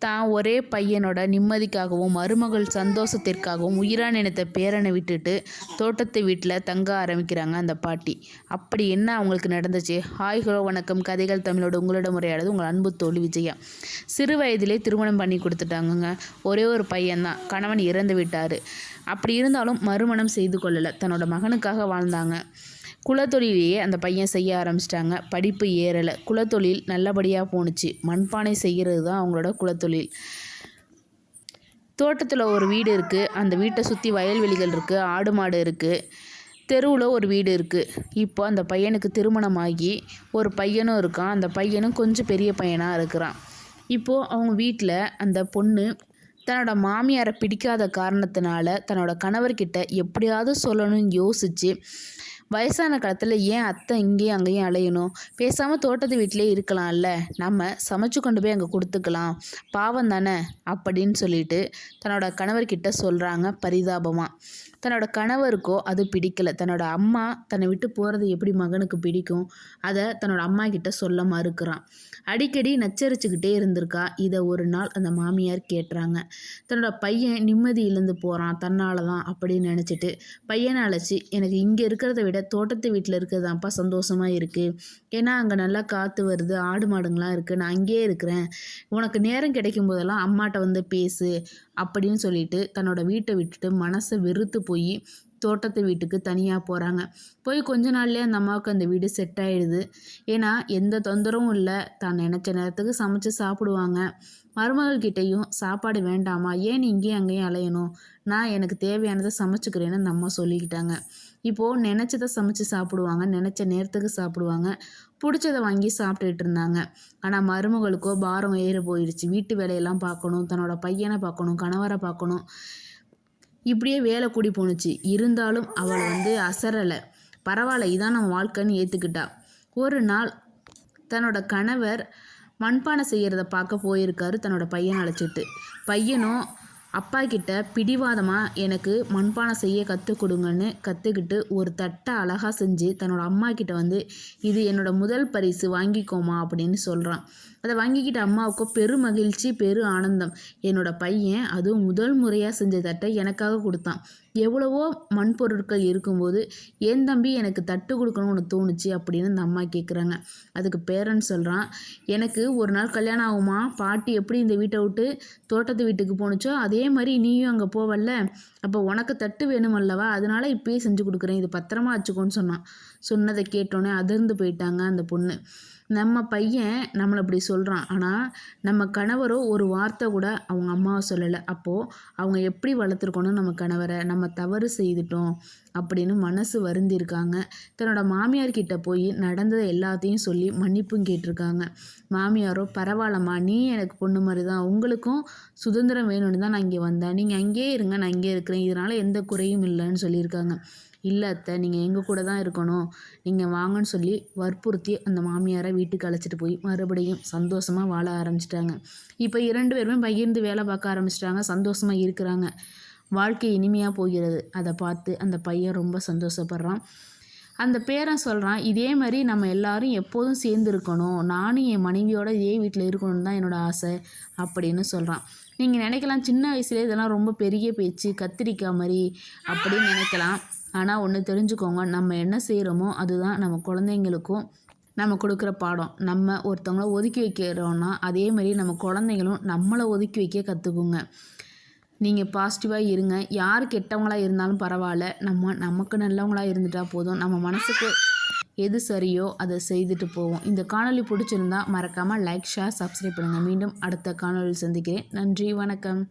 தான் ஒரே பையனோட நிம்மதிக்காகவும் மருமகள் சந்தோஷத்திற்காகவும் உயிரா நினைத்த பேரனை விட்டுட்டு தோட்டத்து வீட்டில் தங்க ஆரம்பிக்கிறாங்க அந்த பாட்டி. அப்படி என்ன அவங்களுக்கு நடந்துச்சு? ஹாய் ஹலோ வணக்கம், கதைகள் தமிழோட உங்களிடம் உரையாடுது உங்கள் அன்பு தோழி விஜயா. சிறு வயதிலே திருமணம் பண்ணி கொடுத்துட்டாங்கங்க. ஒரே ஒரு பையன்தான், கணவன் இறந்து விட்டார். அப்படி இருந்தாலும் மறுமணம் செய்து கொள்ளலை, தன்னோட மகனுக்காக வாழ்ந்தாங்க. குலத்தொழிலையே அந்த பையன் செய்ய ஆரம்பிச்சிட்டாங்க. படிப்பு ஏறலை, குலத்தொழில் நல்லபடியாக போணுச்சு. மண்பானை செய்கிறது தான் அவங்களோட குலத்தொழில். தோட்டத்தில் ஒரு வீடு இருக்குது, அந்த வீட்டை சுற்றி வயல்வெளிகள் இருக்குது, ஆடு மாடு இருக்குது. தெருவில் ஒரு வீடு இருக்குது. இப்போ அந்த பையனுக்கு திருமணமாகி ஒரு பையனும் இருக்கான். அந்த பையனும் கொஞ்சம் பெரிய பையனாக இருக்கிறான். இப்போது அவங்க வீட்டில் அந்த பொண்ணு தன்னோட மாமியாரை பிடிக்காத காரணத்தினால தன்னோட கணவர்கிட்ட எப்படியாவது சொல்லணும்னு யோசித்து வயசான காலத்தில் ஏன் அத்தை இங்கேயும் அங்கேயும் அலையணும், பேசாமல் தோட்டத்து வீட்டிலே இருக்கலாம்ல, நம்ம சமைச்சு கொண்டு போய் அங்கே கொடுத்துக்கலாம், பாவம் தானே அப்படின்னு சொல்லிட்டு தன்னோட கணவர்கிட்ட சொல்கிறாங்க பரிதாபமாக. தன்னோட கணவருக்கோ அது பிடிக்கலை. தன்னோட அம்மா தன்னை விட்டு போகிறது எப்படி மகனுக்கு பிடிக்கும், அதை தன்னோட அம்மா கிட்ட சொல்ல மறுக்கிறான். அடிக்கடி நச்சரிச்சுக்கிட்டே இருந்திருக்கா. இதை ஒரு நாள் அந்த மாமியார் கேட்டுறாங்க. தன்னோட பையன் நிம்மதி இழந்து போகிறான் தன்னால் தான் அப்படின்னு நினச்சிட்டு பையனை அழைச்சி, எனக்கு இங்கே இருக்கிறத விட தோட்டத்து வீட்டில் இருக்கிறதாப்பா சந்தோஷமாக இருக்குது, ஏன்னா அங்கே நல்லா காற்று வருது, ஆடு மாடுங்களாம் இருக்குது, நான் அங்கேயே இருக்கிறேன், உனக்கு நேரம் கிடைக்கும் போதெல்லாம் அம்மாட்ட வந்து பேசு அப்படின்னு சொல்லிட்டு தன்னோட வீட்டை விட்டுட்டு மனசை வெறுத்து போய் தோட்டத்து வீட்டுக்கு தனியாக போகிறாங்க. போய் கொஞ்ச நாள்லேயே அந்த அம்மாவுக்கு அந்த வீடு செட் ஆகிடுது. ஏன்னா எந்த தொந்தரவும் இல்லை, தான் நினச்ச நேரத்துக்கு சமைச்சு சாப்பிடுவாங்க. மருமகள்கிட்டையும் சாப்பாடு வேண்டாமா, ஏன் இங்கேயும் அங்கேயும் அலையணும், நான் எனக்கு தேவையானதை சமைச்சுக்கிறேன்னு அந்த அம்மா சொல்லிக்கிட்டாங்க. இப்போது நினச்சதை சமைச்சு சாப்பிடுவாங்க, நினச்ச நேரத்துக்கு சாப்பிடுவாங்க, பிடிச்சதை வாங்கி சாப்பிட்டுட்டு இருந்தாங்க. ஆனால் மருமகளுக்கோ பாரம் ஏறி போயிடுச்சு. வீட்டு வேலையெல்லாம் பார்க்கணும், தன்னோட பையனை பார்க்கணும், கணவரை பார்க்கணும், இப்படியே வேலை கூடி போணுச்சு. இருந்தாலும் அவளை அசரலை. பரவாயில்ல, இதான் நம்ம வாழ்க்கைன்னு ஏற்றுக்கிட்டா. ஒரு நாள் தன்னோட கணவர் மண்பானை செய்கிறத பார்க்க போயிருக்காரு தன்னோட பையனை அழைச்சிட்டு. பையனும் அப்பா கிட்ட பிடிவாதமாக எனக்கு மண்பானை செய்ய கற்றுக் கொடுங்கன்னு கற்றுக்கிட்டு ஒரு தட்டை அழகாக செஞ்சு தன்னோட அம்மா கிட்ட இது என்னோட முதல் பரிசு, வாங்கிக்கோமா அப்படின்னு சொல்கிறான். அதை வாங்கிக்கிட்ட அம்மாவுக்கு பெரு மகிழ்ச்சி, பெரு ஆனந்தம். என்னோட பையன் அதுவும் முதல் முறையாக செஞ்ச தட்டை எனக்காக கொடுத்தான். எவ்வளவோ மண் பொருட்கள் இருக்கும்போது என் தம்பி எனக்கு தட்டு கொடுக்கணும்னு தோணுச்சு அப்படின்னு அந்த அம்மா கேட்குறாங்க. அதுக்கு பேரன் சொல்கிறான், எனக்கு ஒரு நாள் கல்யாணம் ஆகுமா, பாட்டி எப்படி இந்த வீட்டை விட்டு தோட்டத்து வீட்டுக்கு போணுச்சோ அதே மாதிரி நீயும் அங்கே போவல்ல, அப்போ உனக்கு தட்டு வேணுமல்லவா, அதனால இப்பயே செஞ்சு கொடுக்குறேன், இது பத்திரமா வச்சுக்கோன்னு சொன்னான். சொன்னதை கேட்டோன்னே அதிர்ந்து போயிட்டாங்க அந்த பொண்ணு. நம்ம பையன் நம்மளை இப்படி சொல்கிறான், ஆனால் நம்ம கணவரோ ஒரு வார்த்தை கூட அவங்க அம்மாவை சொல்லலை. அப்போது அவங்க எப்படி வளர்த்துருக்கணும் நம்ம கணவரை, நம்ம தவறு செய்துட்டோம் அப்படின்னு மனசு வருந்திருக்காங்க. தன்னோட மாமியார்கிட்ட போய் நடந்ததை எல்லாத்தையும் சொல்லி மன்னிப்பும் கேட்டிருக்காங்க. மாமியாரோ, பரவாயில்லம்மா, நீ எனக்கு பொண்ணு மாதிரி தான், உங்களுக்கும் சுதந்திரம் வேணும்னு தான் நான் இங்கே வந்தேன், நீங்கள் அங்கேயே இருங்க, நான் இங்கே இருக்கிறேன், இதனால் எந்த குறையும் இல்லைன்னு சொல்லியிருக்காங்க. இல்லை அத்தை, நீங்கள் எங்கள் கூட தான் இருக்கணும், நீங்கள் வாங்கன்னு சொல்லி வற்புறுத்தி அந்த மாமியாரை வீட்டுக்கு அழைச்சிட்டு போய் மறுபடியும் சந்தோஷமாக வாழ ஆரம்பிச்சிட்டாங்க. இப்போ 2 பேருமே பகிர்ந்து வேலை பார்க்க ஆரம்பிச்சிட்டாங்க, சந்தோஷமாக இருக்கிறாங்க. வாழ்க்கை இனிமையாக போகிறது. அதை பார்த்து அந்த பையன் ரொம்ப சந்தோஷப்படுறான். அந்த பேரன் சொல்கிறான், இதே மாதிரி நம்ம எல்லாரும் எப்போதும் சேர்ந்து இருக்கணும், நானும் என் மனைவியோட இதே வீட்டில் இருக்கணும்னு தான் என்னோடய ஆசை அப்படின்னு சொல்கிறான். நீங்கள் நினைக்கலாம், சின்ன வயசுலேயே இதெல்லாம் ரொம்ப பெரிய பேச்சு, கத்திரிக்காய் மாதிரி அப்படின்னு நினைக்கலாம். ஆனால் ஒன்று தெரிஞ்சுக்கோங்க, நம்ம என்ன செய்கிறோமோ அதுதான் நம்ம குழந்தைங்களுக்கும் நம்ம கொடுக்குற பாடம். நம்ம ஒருத்தவங்கள ஒதுக்கி வைக்கிறோன்னா அதே மாதிரி நம்ம குழந்தைங்களும் நம்மளை ஒதுக்கி வைக்க கற்றுக்குங்க. நீங்கள் பாசிட்டிவாக இருங்க. யார் கெட்டவங்களாக இருந்தாலும் பரவாயில்ல, நமக்கு நல்லவங்களாக இருந்துட்டால் போதும். நம்ம மனசுக்கு எது சரியோ அதை செய்துட்டு போவோம். இந்த காணொளி பிடிச்சிருந்தா மறக்காமல் லைக், ஷேர், சப்ஸ்கிரைப் பண்ணுங்கள். மீண்டும் அடுத்த காணொளியில் சந்திக்கிறேன். நன்றி, வணக்கம்.